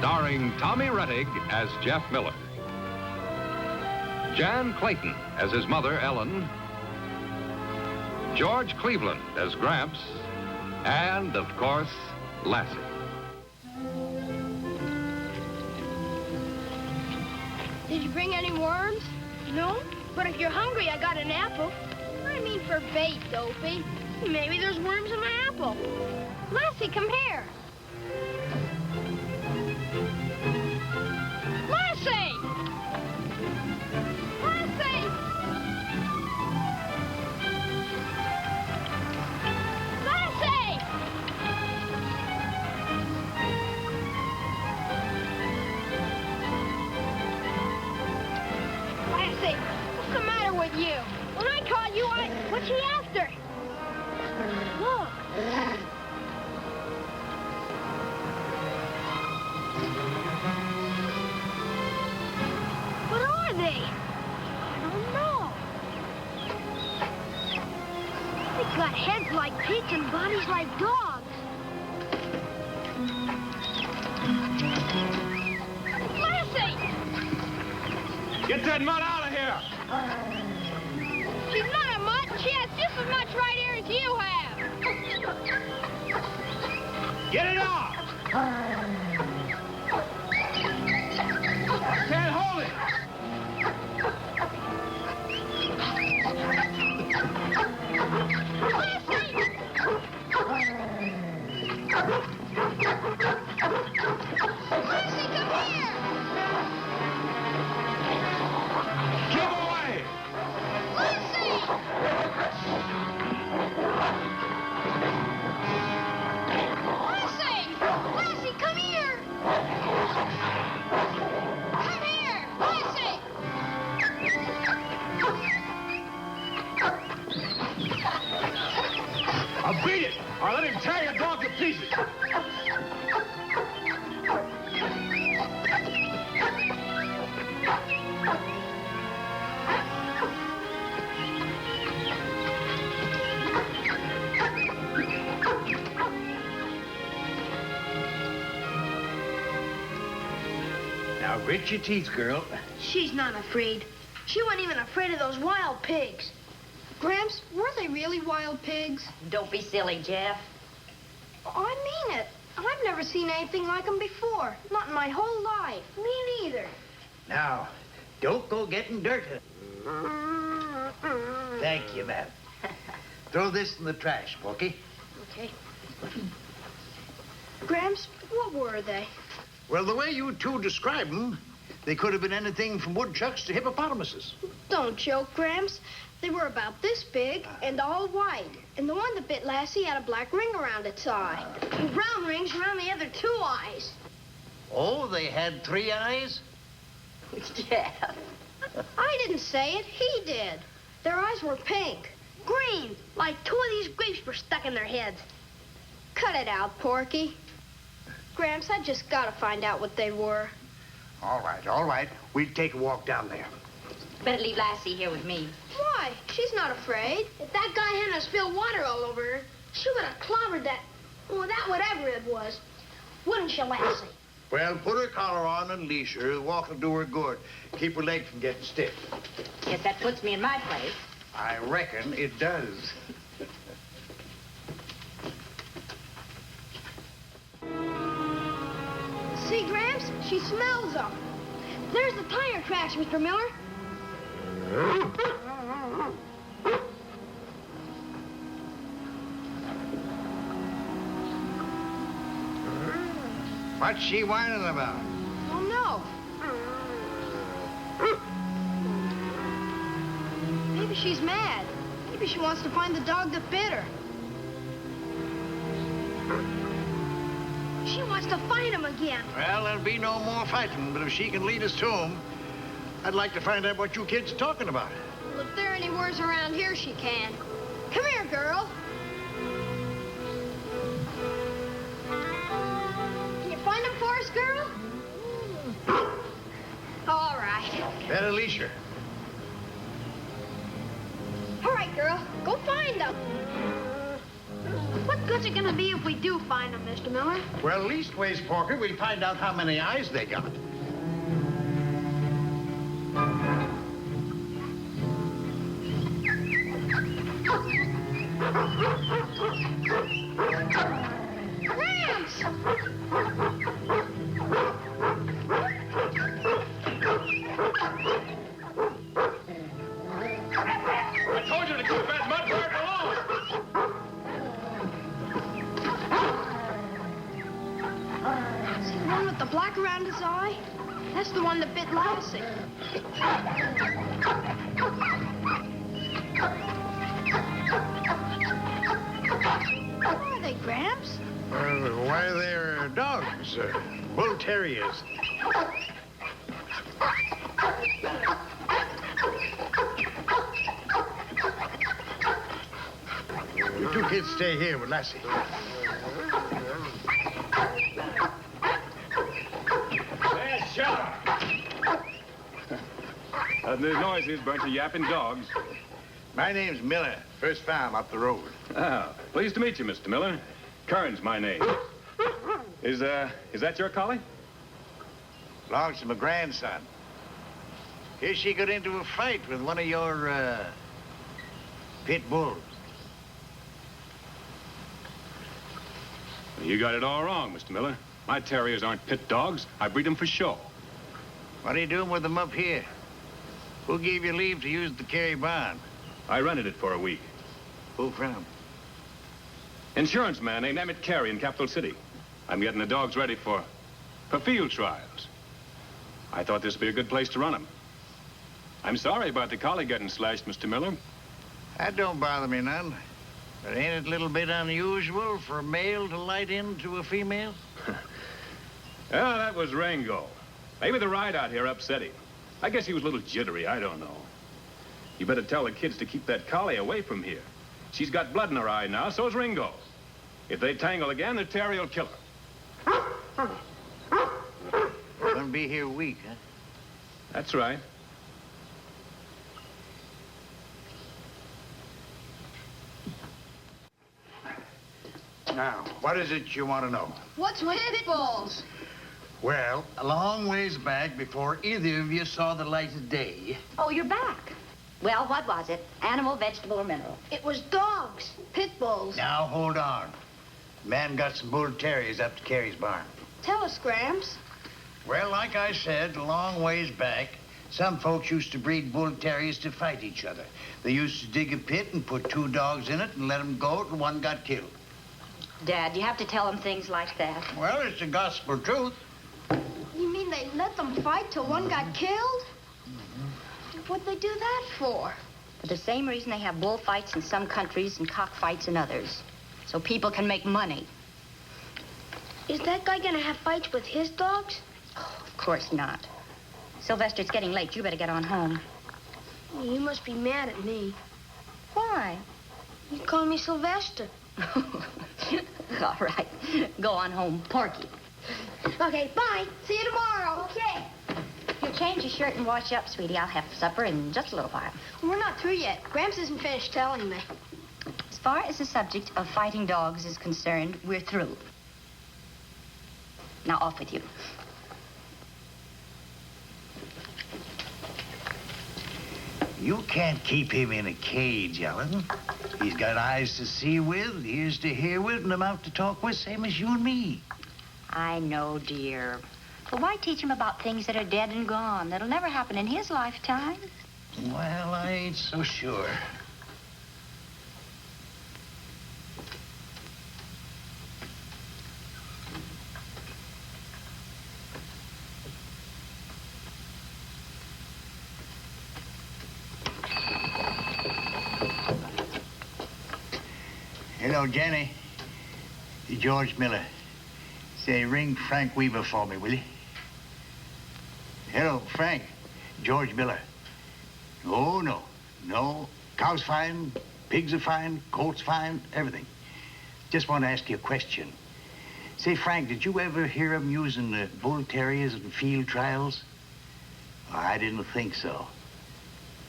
Starring Tommy Rettig as Jeff Miller, Jan Clayton as his mother, Ellen, George Cleveland as Gramps, and, of course, Lassie. Did you bring any worms? No, but if you're hungry, I got an apple. I mean for bait, Dopey. Maybe there's worms in my apple. Lassie, come here. Lassie! Lassie! Lassie! Lassie, what's the matter with you? When I caught you, what's she after? Look. What are they? I don't know. They've got heads like pigs and bodies like dogs. Lassie! Get that mutt out of here! She's not a mutt. She has just as much right here as you have. Get it off! Can't hold it! Lassie, come here! Give away! Lassie! Lassie! Lassie, come here! Come here! Lassie! I'll beat it, or let him tear your dog to pieces. Now, grit your teeth, girl. She's not afraid. She wasn't even afraid of those wild pigs. Gramps, were they really wild pigs? Don't be silly, Jeff. Oh, I mean it. I've never seen anything like them before. Not in my whole life. Me neither. Now, don't go getting dirty. Thank you, ma'am. Throw this in the trash, Porky. Okay. Gramps, what were they? Well, the way you two describe them, they could have been anything from woodchucks to hippopotamuses. Don't joke, Gramps. They were about this big and all white. And the one that bit Lassie had a black ring around its eye. And brown rings around the other two eyes. Oh, they had 3 eyes? Jeff. I didn't say it. He did. Their eyes were pink. Green. Like 2 of these grapes were stuck in their heads. Cut it out, Porky. Gramps, I just gotta find out what they were. All right. We'll take a walk down there. Better leave Lassie here with me. Why? She's not afraid. If that guy hadn't spilled water all over her, she would have clobbered that, well, that whatever it was. Wouldn't you, Lassie? Well, put her collar on and leash her. The walk will do her good. Keep her leg from getting stiff. Guess that puts me in my place. I reckon it does. See, Gramps? She smells them. There's the tire tracks, Mr. Miller. What's she whining about? Oh, no. Maybe she's mad. Maybe she wants to find the dog that bit her. She wants to fight him again. Well, there'll be no more fighting, but if she can lead us to him, I'd like to find out what you kids are talking about. Well, if there are any words around here, she can. Come here, girl. Can you find him for us, girl? All right. Better leash her. All right, girl. Go find them. What good's it gonna be if we do find them, Mr. Miller? Well, leastways, Porky, we'll find out how many eyes they got. Gramps! I told you to keep that mud bird alone. See the one with the black around his eye? That's the one that bit Lassie. What are they, Gramps? Why, they're dogs. Bull Terriers. You two kids stay here with Lassie. There's Shot. The noise is a bunch of yapping dogs. My name's Miller. First farm up the road. Ah, pleased to meet you, Mr. Miller. Kern's my name. Is that your collie? Belongs to my grandson. Here she got into a fight with one of your, pit bulls. You got it all wrong, Mr. Miller. My terriers aren't pit dogs. I breed them for show. What are you doing with them up here? Who gave you leave to use the Carey barn? I rented it for a week. Who from? Insurance man named Emmett Carey in Capital City. I'm getting the dogs ready for field trials. I thought this would be a good place to run them. I'm sorry about the collie getting slashed, Mr. Miller. That don't bother me none. But ain't it a little bit unusual for a male to light into a female? Yeah, that was Rango. Maybe the ride out here upset him. I guess he was a little jittery, I don't know. You better tell the kids to keep that collie away from here. She's got blood in her eye now, so's Ringo. If they tangle again, the terrier will kill her. Gonna be here a week, huh? That's right. Now, what is it you want to know? What's with pit bulls? Well, a long ways back, before either of you saw the light of day, Oh, you're back. Well, what was it? Animal, vegetable, or mineral? It was dogs, pit bulls. Now, hold on. Man got some bull terriers up to Carey's barn. Tell us, Gramps. Well, like I said, a long ways back, some folks used to breed bull terriers to fight each other. They used to dig a pit and put two dogs in it and let them go till one got killed. Dad, you have to tell them things like that. Well, it's the gospel truth. You mean they let them fight till one got killed? What'd they do that for? For the same reason they have bullfights in some countries and cockfights in others. So people can make money. Is that guy gonna have fights with his dogs? Of course not. Sylvester, it's getting late. You better get on home. You must be mad at me. Why? You call me Sylvester. All right. Go on home, Porky. Okay, bye. See you tomorrow. Okay. You change your shirt and wash up, sweetie. I'll have supper in just a little while. We're not through yet. Gramps isn't finished telling me. As far as the subject of fighting dogs is concerned, we're through. Now, off with you. You can't keep him in a cage, Ellen. He's got eyes to see with, ears to hear with, and a mouth to talk with, same as you and me. I know, dear. But why teach him about things that are dead and gone? That'll never happen in his lifetime. Well, I ain't so sure. Hello, Jenny. George Miller. Say, ring Frank Weaver for me, will you? Hello, Frank. George Miller. Oh, no. No. Cows fine, pigs are fine, colts fine, everything. Just want to ask you a question. Say, Frank, did you ever hear of them using the bull terriers in field trials? Oh, I didn't think so.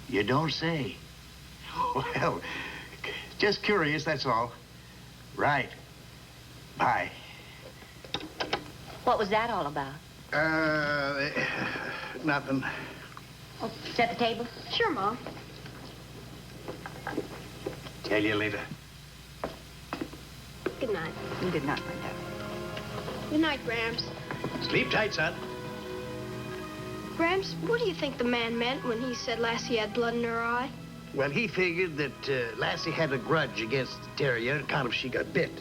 You don't say. Well, just curious, that's all. Right. Bye. What was that all about? Nothing. Oh, set the table? Sure, Mom. Tell you later. Good night. Good night, Linda. Good night, Gramps. Sleep tight, son. Gramps, what do you think the man meant when he said Lassie had blood in her eye? Well, he figured that Lassie had a grudge against the terrier on account of she got bit.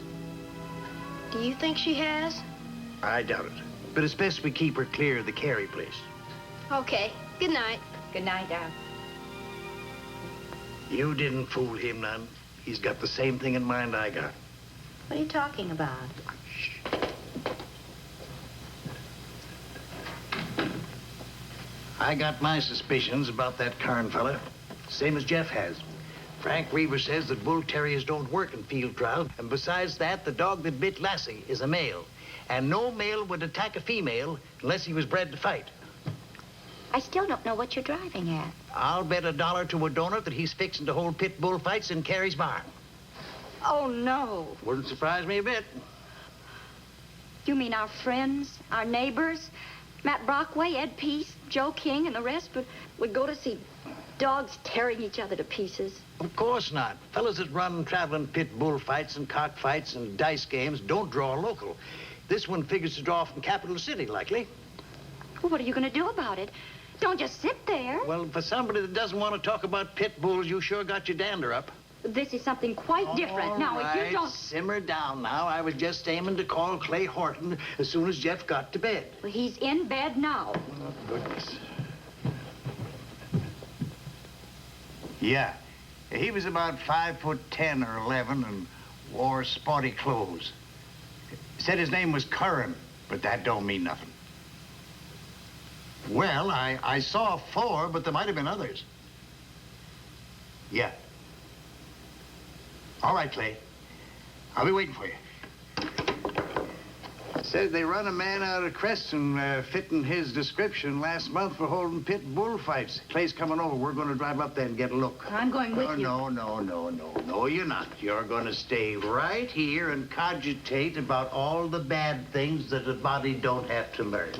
Do you think she has? I doubt it. But it's best we keep her clear of the carry place. Okay. Good night. Good night, Al. You didn't fool him none. He's got the same thing in mind I got. What are you talking about? I got my suspicions about that Karn fella, same as Jeff has. Frank Weaver says that bull terriers don't work in field trials, and besides that, the dog that bit Lassie is a male, and no male would attack a female unless he was bred to fight. I still don't know what you're driving at. I'll bet $1 to a donor that he's fixing to hold pit bull fights in Carey's barn. Oh, no. Wouldn't surprise me a bit. You mean our friends, our neighbors, Matt Brockway, Ed Peace, Joe King, and the rest would go to see dogs tearing each other to pieces? Of course not. Fellas that run traveling pit bull fights and cockfights and dice games don't draw local. This one figures to draw from Capital City, likely. Well, what are you going to do about it? Don't just sit there. Well, for somebody that doesn't want to talk about pit bulls, you sure got your dander up. This is something quite different. Now, if you don't... Simmer down now. I was just aiming to call Clay Horton as soon as Jeff got to bed. Well, he's in bed now. Oh, goodness. Yeah. He was about 5'10" or 11 and wore sporty clothes. Said his name was Curran, but that don't mean nothing. Well, I saw 4, but there might have been others. Yeah. All right, Clay. I'll be waiting for you. Says they run a man out of Creston fitting his description last month for holding pit bull fights. Clay's coming over. We're going to drive up there and get a look. I'm going with you. No, you're not. You're going to stay right here and cogitate about all the bad things that a body don't have to learn.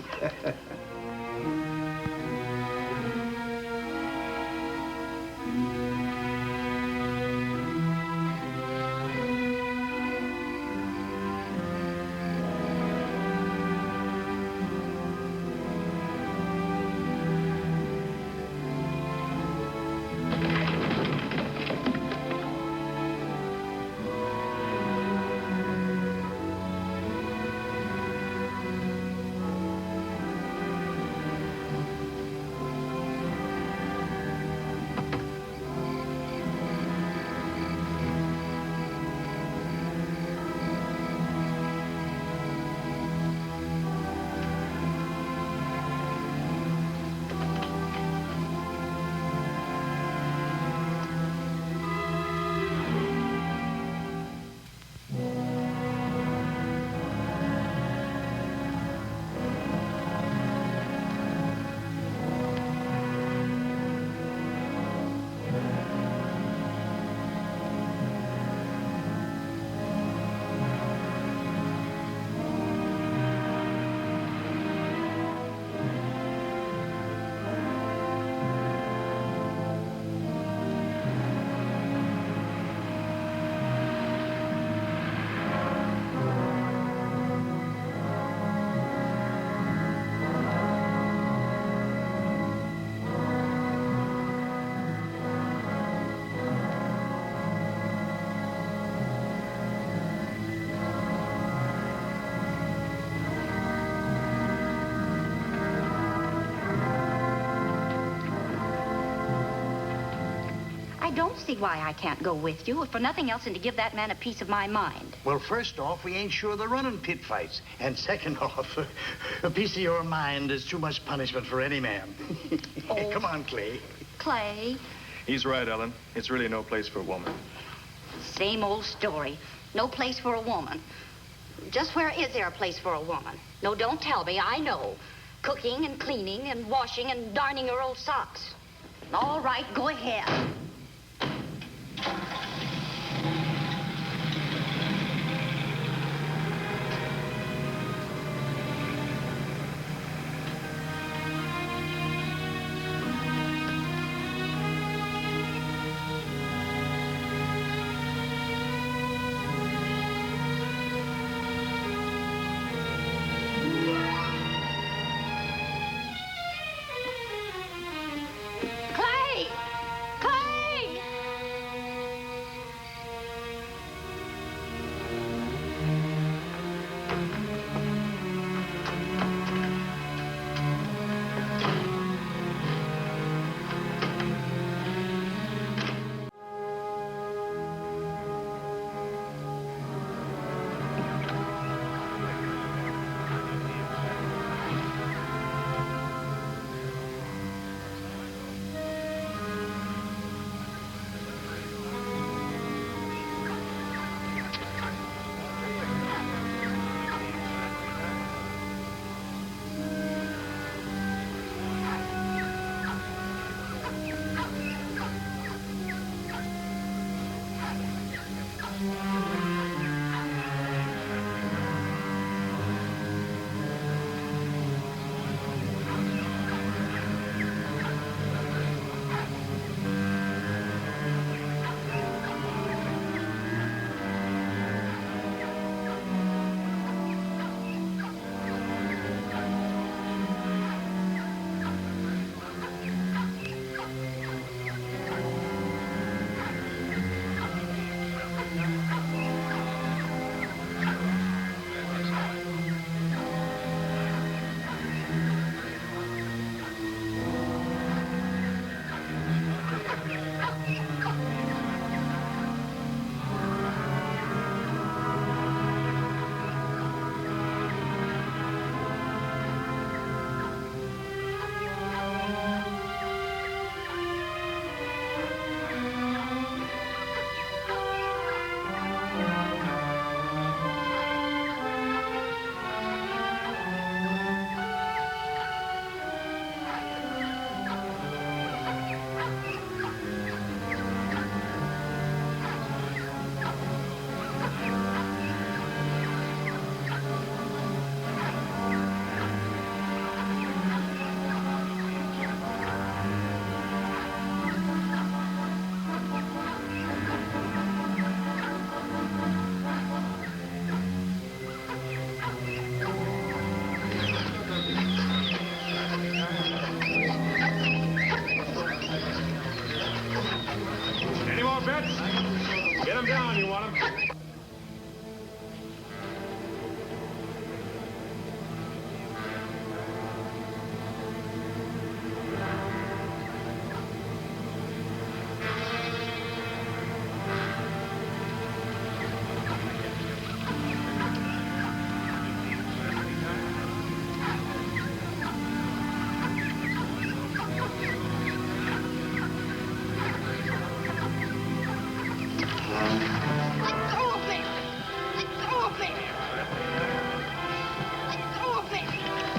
I don't see why I can't go with you, if for nothing else than to give that man a piece of my mind. Well, first off, we ain't sure they're running pit fights. And second off, a piece of your mind is too much punishment for any man. Oh. Come on, Clay. Clay, He's right, Ellen. It's really no place for a woman. same old story. No place for a woman. Just where is there a place for a woman? No, don't tell me. I know. Cooking and cleaning and washing and darning her old socks. All right, go ahead. him down, you want him?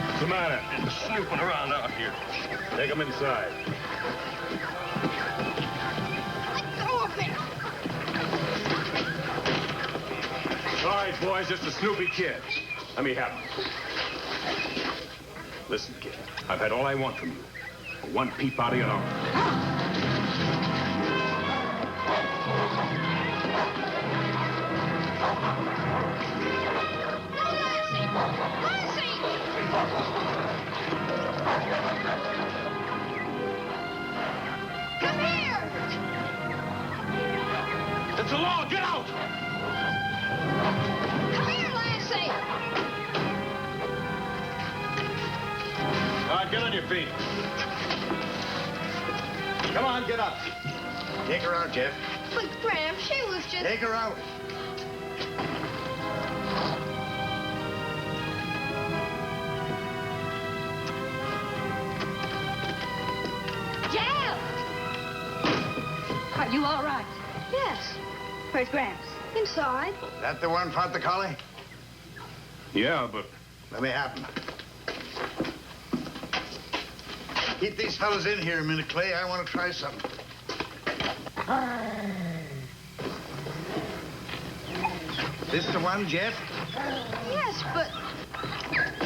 What's the matter? Snooping around out here. Take him inside. All right, boys, just a snoopy kid. Let me have him. Listen, kid, I've had all I want from you. One peep out of your arm. Come here! It's the law. Get out! Come here, Lassie! All right, get on your feet. Come on, get up. Take her out, Jeff. But, Gramps, she was just... Take her out. Jeff! Are you all right? Yes, Where's Gramps? inside. That the one fought the collie? Yeah, but Let me have him. Keep these fellas in here a minute, Clay. I want to try something. This the one, Jeff? Yes, but...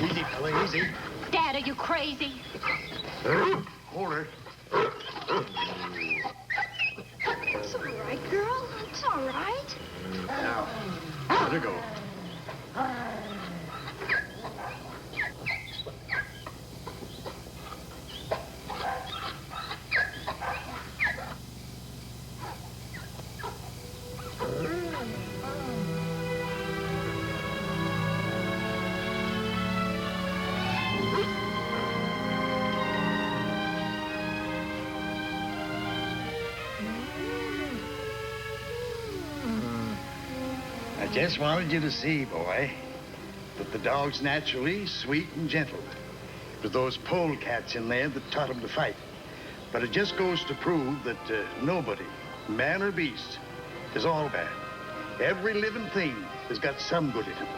Easy, fella, easy. Dad, are you crazy? Hold her. It's all right, girl. It's all right. Now, let her go. I just wanted you to see, boy, that the dog's naturally sweet and gentle. It was those polecats in there that taught him to fight. But it just goes to prove that nobody, man or beast, is all bad. Every living thing has got some good in him.